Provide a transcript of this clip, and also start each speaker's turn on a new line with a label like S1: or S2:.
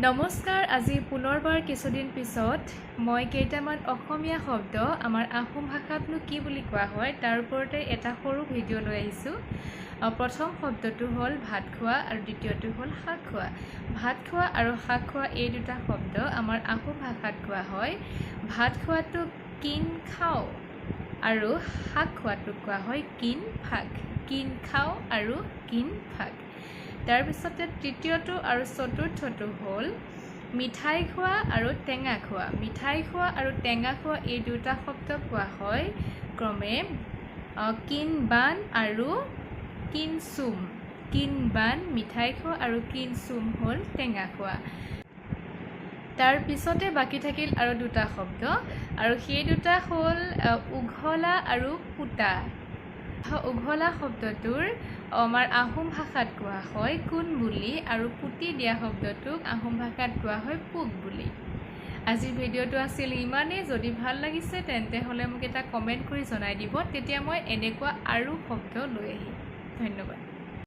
S1: নমস্কাৰ। আজি পুনৰবাৰ কিছুদিন পিছত মই কেইটামান অসমীয়া শব্দ আমাৰ আহোম ভাষাতনো কি বুলি কোৱা হয় তাৰ ওপৰতে এটা সৰু ভিডিঅ' লৈ আহিছোঁ। প্ৰথম শব্দটো হ'ল ভাত খোৱা আৰু দ্বিতীয়টো হ'ল শাক খোৱা। ভাত খোৱা আৰু শাক খোৱা এই দুটা শব্দ আমাৰ আহোম ভাষাত কোৱা হয়। ভাত খোৱাটোক কিন খাওঁ আৰু শাক খোৱাটোক কোৱা হয় কিন ফাক। কিন খাওঁ আৰু কিন ফাক। তাৰপিছতে তৃতীয়টো আৰু চতুৰ্থটো হ'ল মিঠাই খোৱা আৰু টেঙা খোৱা। মিঠাই খোৱা আৰু টেঙা খোৱা এই দুটা শব্দ কোৱা হয় ক্ৰমে কিন বান আৰু কিন চুম। কিন বান মিঠাই খোৱা আৰু কিন চুম হ'ল টেঙা খোৱা। তাৰ পিছতে বাকী থাকিল আৰু দুটা শব্দ, আৰু সেই দুটা হ'ল উঘলা আৰু পোতা। উঘলা শব্দটোৰ আমাৰ আহোম ভাষাত কোৱা হয় কোন বুলি, আৰু পুতি দিয়া শব্দটোক আহোম ভাষাত কোৱা হয় পোক বুলি। আজিৰ ভিডিঅ'টো আছিল ইমানেই। যদি ভাল লাগিছে তেন্তে হ'লে মোক এটা কমেণ্ট কৰি জনাই দিব, তেতিয়া মই এনেকুৱা আৰু শব্দ লৈ আহিম। ধন্যবাদ।